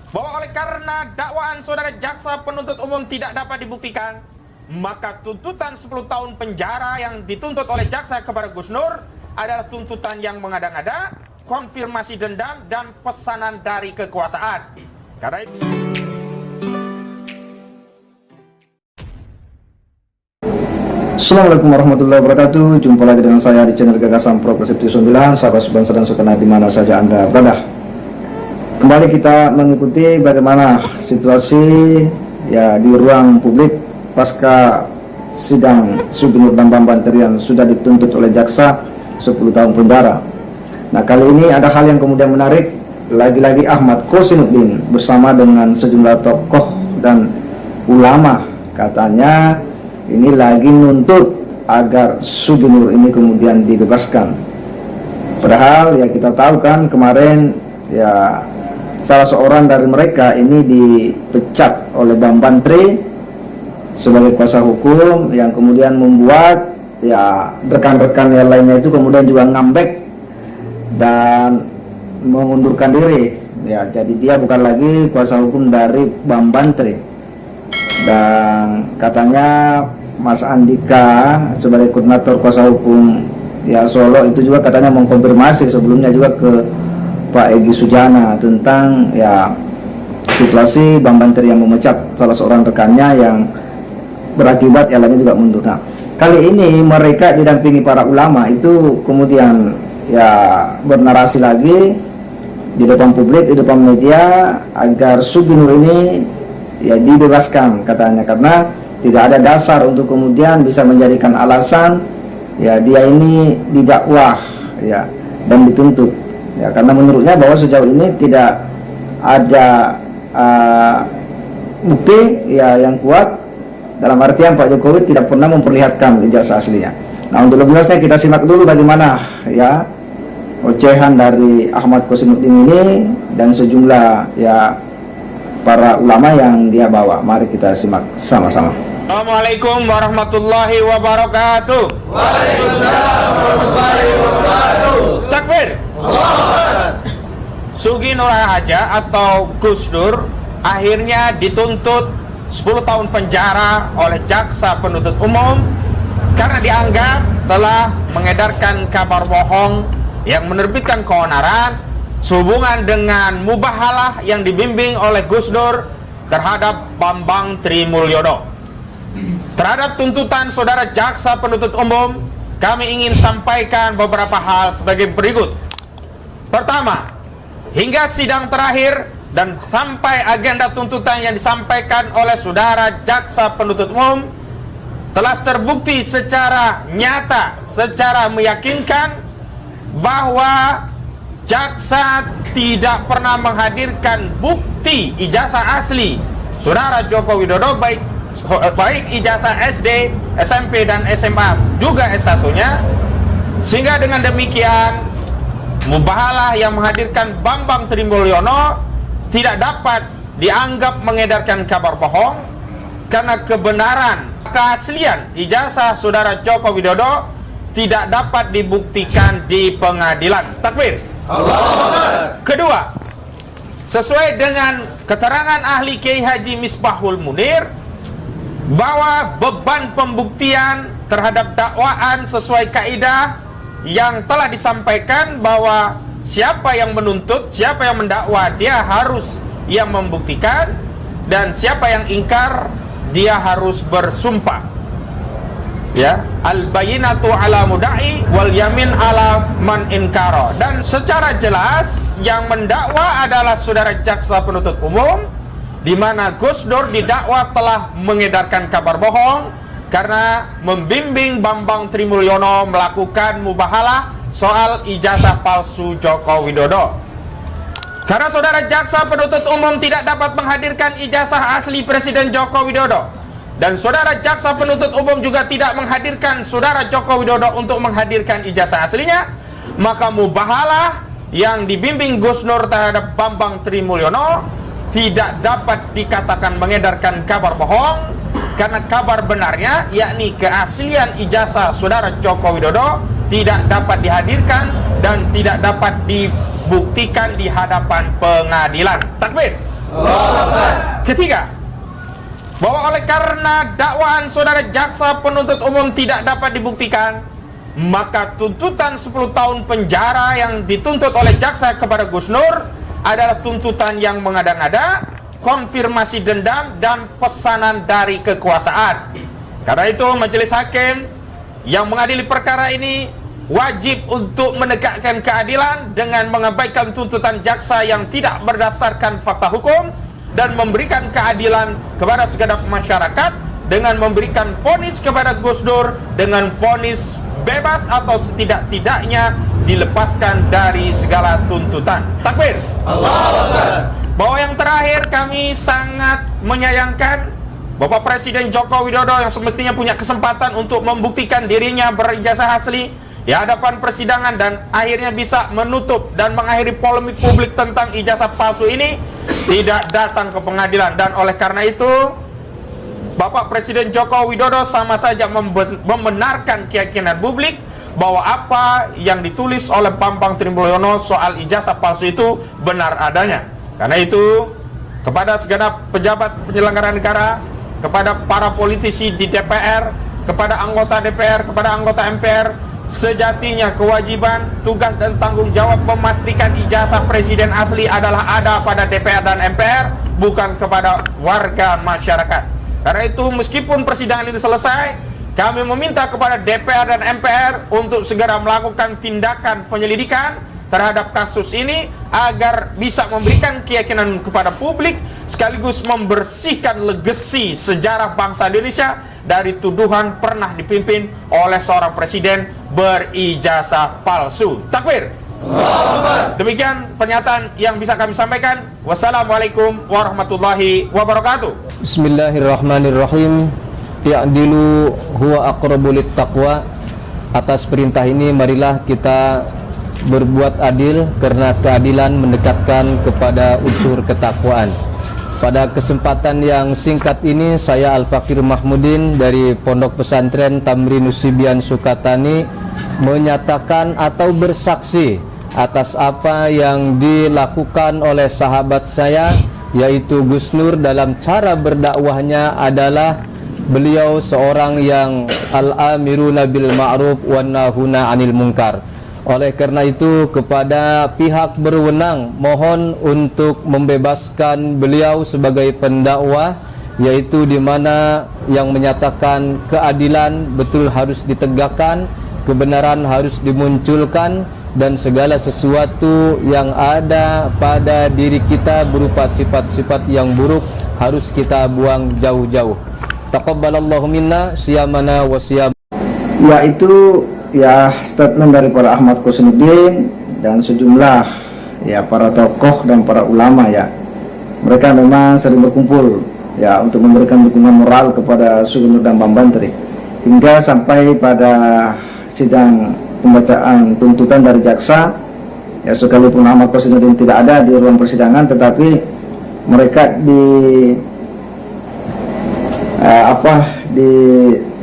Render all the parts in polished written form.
bahwa oleh karena dakwaan saudara jaksa penuntut umum tidak dapat dibuktikan, maka tuntutan 10 tahun penjara yang dituntut oleh jaksa kepada Gus Nur adalah tuntutan yang mengada-ngada, konfirmasi dendam, dan pesanan dari kekuasaan. Karena itu... Assalamualaikum warahmatullahi wabarakatuh. Jumpa lagi dengan saya di channel Gagasan Progresif 9, sahabat sebangsa dan segenap di mana saja Anda berada. Kembali kita mengikuti bagaimana situasi ya di ruang publik pasca sidang Suginur Bambang Banteri yang sudah dituntut oleh jaksa 10 tahun penjara. Nah, kali ini ada hal yang kemudian menarik, lagi-lagi Ahmad Kosinuddin bersama dengan sejumlah tokoh dan ulama katanya ini lagi nuntut agar Suginur ini kemudian dibebaskan. Padahal ya kita tahu kan kemarin ya salah seorang dari mereka ini dipecat oleh Bang Banteri sebagai kuasa hukum yang kemudian membuat ya rekan-rekan yang lainnya itu kemudian juga ngambek dan mengundurkan diri. Ya, jadi dia bukan lagi kuasa hukum dari Bang Banteri. Dan katanya Mas Andika sebagai koordinator kuasa hukum ya Solo itu juga katanya mengkonfirmasi sebelumnya juga ke Pak Egy Sujana tentang ya situasi Bang Banteri yang memecat salah seorang rekannya yang berakibat yang lainnya juga mundur. Nah, kali ini mereka didampingi para ulama itu kemudian ya bernarasi lagi di depan publik, di depan media agar Suginur ini ya dibebaskan katanya, karena tidak ada dasar untuk kemudian bisa menjadikan alasan ya dia ini didakwah ya dan dituntut ya, karena menurutnya bahwa sejauh ini tidak ada bukti ya yang kuat, dalam artian Pak Jokowi tidak pernah memperlihatkan ijazah aslinya. Nah, untuk lebih jelasnya kita simak dulu bagaimana ya ocehan dari Ahmad Kosinuddin ini dan sejumlah ya para ulama yang dia bawa. Mari kita simak sama-sama. Assalamualaikum warahmatullahi wabarakatuh. Waalaikumsalam warahmatullahi wabarakatuh. Takbir. Suginur Haja atau Gus Dur akhirnya dituntut 10 tahun penjara oleh jaksa penuntut umum karena dianggap telah mengedarkan kabar bohong yang menerbitkan keonaran sehubungan dengan mubahalah yang dibimbing oleh Gus Dur terhadap Bambang Trimulyono. Terhadap tuntutan saudara jaksa penuntut umum, kami ingin sampaikan beberapa hal sebagai berikut. Pertama, hingga sidang terakhir dan sampai agenda tuntutan yang disampaikan oleh saudara jaksa penuntut umum telah terbukti secara nyata, secara meyakinkan bahwa jaksa tidak pernah menghadirkan bukti ijazah asli saudara Joko Widodo, baik ijazah SD, SMP, dan SMA, juga S1-nya, sehingga dengan demikian mubahalah yang menghadirkan Bambang Trimulyono tidak dapat dianggap mengedarkan kabar bohong karena kebenaran keaslian ijazah saudara Joko Widodo tidak dapat dibuktikan di pengadilan. Takbir. Allah. Kedua, sesuai dengan keterangan ahli Kiai Haji Misbahul Munir bahwa beban pembuktian terhadap dakwaan sesuai kaidah yang telah disampaikan bahwa siapa yang menuntut, siapa yang mendakwa, dia harus yang membuktikan, dan siapa yang ingkar dia harus bersumpah. Ya, al-bayyinatu ala mudda'i wal yamin ala man inkara. Dan secara jelas yang mendakwa adalah saudara jaksa penuntut umum, di mana Gus Dur didakwa telah mengedarkan kabar bohong karena membimbing Bambang Trimulyono melakukan mubahalah soal ijazah palsu Joko Widodo. Karena saudara jaksa penuntut umum tidak dapat menghadirkan ijazah asli Presiden Joko Widodo, dan saudara jaksa penuntut umum juga tidak menghadirkan saudara Joko Widodo untuk menghadirkan ijazah aslinya, maka mubahalah yang dibimbing Gus Nur terhadap Bambang Trimulyono tidak dapat dikatakan mengedarkan kabar bohong, karena kabar benarnya yakni keaslian ijazah saudara Joko Widodo tidak dapat dihadirkan dan tidak dapat dibuktikan di hadapan pengadilan. Takbir. Ketiga, bahwa oleh karena dakwaan saudara jaksa penuntut umum tidak dapat dibuktikan, maka tuntutan 10 tahun penjara yang dituntut oleh jaksa kepada Gus Nur adalah tuntutan yang mengada-ngada, konfirmasi dendam, dan pesanan dari kekuasaan. Karena itu majelis hakim yang mengadili perkara ini wajib untuk menegakkan keadilan dengan mengabaikan tuntutan jaksa yang tidak berdasarkan fakta hukum dan memberikan keadilan kepada segenap masyarakat dengan memberikan vonis kepada Gus Dur dengan vonis bebas atau setidak-tidaknya dilepaskan dari segala tuntutan. Takbir. Allahu Akbar. Bahwa yang terakhir, kami sangat menyayangkan Bapak Presiden Joko Widodo yang semestinya punya kesempatan untuk membuktikan dirinya berijazah asli di hadapan persidangan dan akhirnya bisa menutup dan mengakhiri polemik publik tentang ijazah palsu ini, tidak datang ke pengadilan. Dan oleh karena itu Bapak Presiden Joko Widodo sama saja membenarkan keyakinan publik bahwa apa yang ditulis oleh Bambang Trimulyono soal ijazah palsu itu benar adanya. Karena itu, kepada segenap pejabat penyelenggara negara, kepada para politisi di DPR, kepada anggota DPR, kepada anggota MPR, sejatinya kewajiban, tugas dan tanggung jawab memastikan ijazah presiden asli adalah ada pada DPR dan MPR, bukan kepada warga masyarakat. Karena itu, meskipun persidangan itu selesai, kami meminta kepada DPR dan MPR untuk segera melakukan tindakan penyelidikan terhadap kasus ini agar bisa memberikan keyakinan kepada publik sekaligus membersihkan legasi sejarah bangsa Indonesia dari tuduhan pernah dipimpin oleh seorang presiden berijazah palsu. Takbir. Demikian pernyataan yang bisa kami sampaikan. Wassalamualaikum warahmatullahi wabarakatuh. Bismillahirrahmanirrahim. Ya'dilu huwa aqrabu littaqwa. Atas perintah ini marilah kita berbuat adil, karena keadilan mendekatkan kepada unsur ketakwaan. Pada kesempatan yang singkat ini, saya Al-Fakir Mahmudin dari Pondok Pesantren Tamrinus Sibian Sukatani menyatakan atau bersaksi atas apa yang dilakukan oleh sahabat saya, yaitu Gus Nur, dalam cara berdakwahnya adalah beliau seorang yang al-amiruna bil ma'ruf wan nahuna 'anil munkar. Oleh karena itu, kepada pihak berwenang mohon untuk membebaskan beliau sebagai pendakwah, yaitu di mana yang menyatakan keadilan betul harus ditegakkan, kebenaran harus dimunculkan, dan segala sesuatu yang ada pada diri kita berupa sifat-sifat yang buruk harus kita buang jauh-jauh. Taqabbalallahu minna siyamana wa siyam. Yaitu ya statement dari para Ahmad Kusnuddin dan sejumlah ya para tokoh dan para ulama ya. Mereka memang sering berkumpul ya untuk memberikan dukungan moral kepada Sugi Nur dan Bambang Tri, hingga sampai pada sidang pembacaan tuntutan dari jaksa ya, sekalipun Ahmad Kusnuddin tidak ada di ruang persidangan, tetapi mereka di di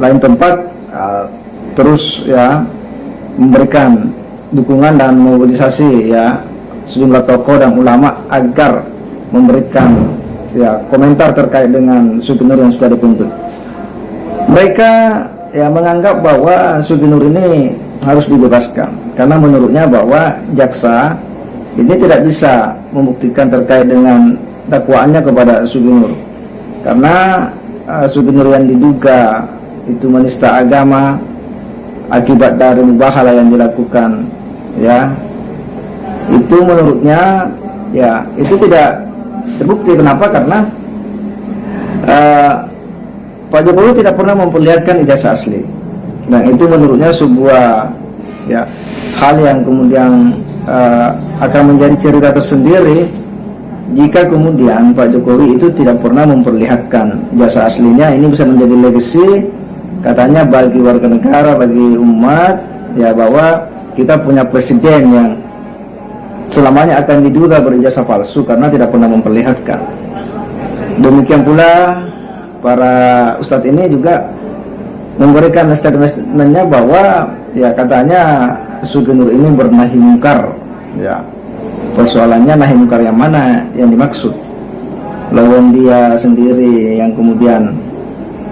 lain tempat terus ya memberikan dukungan dan mobilisasi ya sejumlah tokoh dan ulama agar memberikan ya komentar terkait dengan Sugi Nur yang sudah dituntut. Mereka ya menganggap bahwa Sugi Nur ini harus dibebaskan karena menurutnya bahwa jaksa ini tidak bisa membuktikan terkait dengan dakwaannya kepada Sugi Nur, karena Sugi Nur yang diduga itu menista agama akibat dari mubahalah yang dilakukan ya, itu menurutnya ya itu tidak terbukti. Kenapa? Karena Pak Jokowi tidak pernah memperlihatkan ijazah asli. Nah, itu menurutnya sebuah ya hal yang kemudian akan menjadi cerita tersendiri jika kemudian Pak Jokowi itu tidak pernah memperlihatkan ijazah aslinya. Ini bisa menjadi legacy katanya bagi warga negara, bagi umat ya, bahwa kita punya presiden yang selamanya akan diduga berijazah palsu karena tidak pernah memperlihatkan. Demikian pula para ustadz ini juga memberikan statementnya bahwa ya katanya Sugi Nur ini bernahi mungkar ya. Persoalannya nahi mungkar yang mana yang dimaksud? lawan dia sendiri yang kemudian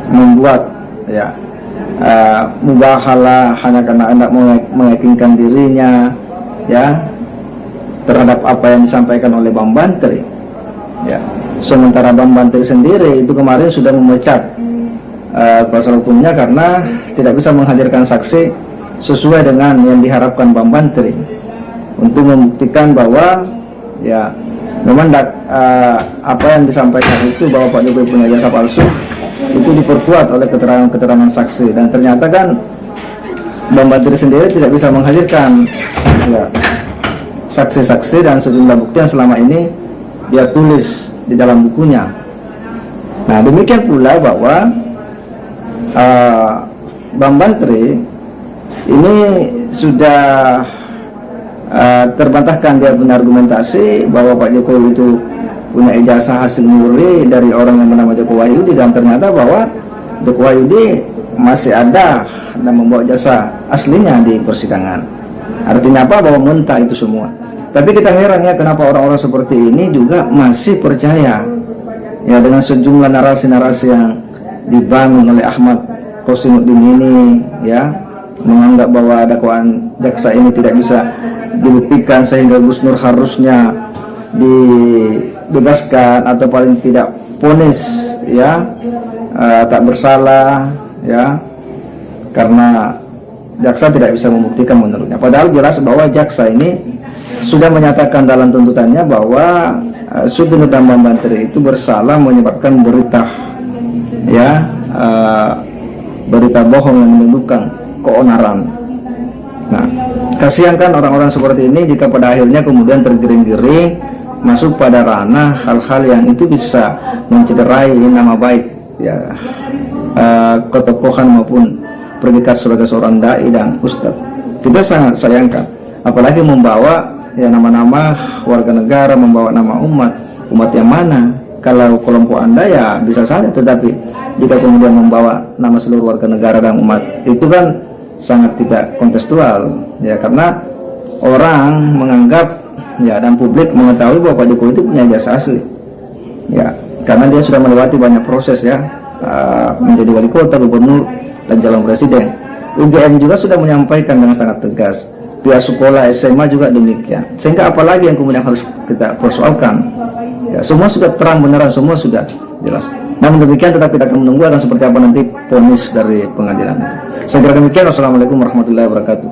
membuat ya mubahalah hanya karena hendak meyakinkan dirinya ya terhadap apa yang disampaikan oleh Bang Bantri ya. Sementara Bang Bantri sendiri itu kemarin sudah memecat kuasa hukumnya karena tidak bisa menghadirkan saksi sesuai dengan yang diharapkan Bang Bantri untuk membuktikan bahwa ya memang apa yang disampaikan itu bahwa Pak Jokowi punya jasa palsu itu diperkuat oleh keterangan-keterangan saksi, dan ternyata kan Bang Bantri sendiri tidak bisa menghadirkan ya, saksi-saksi dan sejumlah bukti yang selama ini dia tulis di dalam bukunya. Nah demikian pula bahwa Bang Bantri ini sudah terbantahkan, dia punya argumentasi bahwa Pak Jokowi itu punya ijazah hasil murni dari orang yang bernama Joko Wahyudi, dan ternyata bahwa Joko Wahyudi masih ada dan membawa jasa aslinya di persidangan. Artinya apa? Bahwa mentah itu semua. Tapi kita heran ya, kenapa orang-orang seperti ini juga masih percaya ya dengan sejumlah narasi-narasi yang dibangun oleh Ahmad Qasimuddin ini ya, menganggap bahwa dakwaan jaksa ini tidak bisa dibuktikan sehingga Gus Nur harusnya dibebaskan atau paling tidak vonis ya tak bersalah ya, karena jaksa tidak bisa membuktikan menurutnya. Padahal jelas bahwa jaksa ini sudah menyatakan dalam tuntutannya bahwa Sugeng dan Bang Bantri itu bersalah menyebabkan berita ya berita bohong yang menimbulkan keonaran. Nah, kasihan kan orang-orang seperti ini jika pada akhirnya kemudian tergiring-giring masuk pada ranah hal-hal yang itu bisa mencederai nama baik ya ketokohan maupun predikat sebagai seorang dai dan ustadz. Kita sangat sayangkan, apalagi membawa ya nama-nama warga negara, membawa nama umat yang mana. Kalau kelompok Anda ya bisa saja, tetapi jika kemudian membawa nama seluruh warga negara dan umat, itu kan sangat tidak kontekstual ya, karena orang menganggap ya dan publik mengetahui bahwa Pak Jokowi itu punya jasa asli ya, karena dia sudah melewati banyak proses ya, menjadi wali kota, gubernur, dan calon presiden. UGM juga sudah menyampaikan dengan sangat tegas, pihak sekolah SMA juga demikian, sehingga apalagi yang kemudian harus kita persoalkan ya, semua sudah terang beneran, semua sudah jelas. Namun demikian tetap kita akan menunggu akan seperti apa nanti vonis dari pengadilan itu. Saya kira demikian. Wassalamualaikum warahmatullahi wabarakatuh.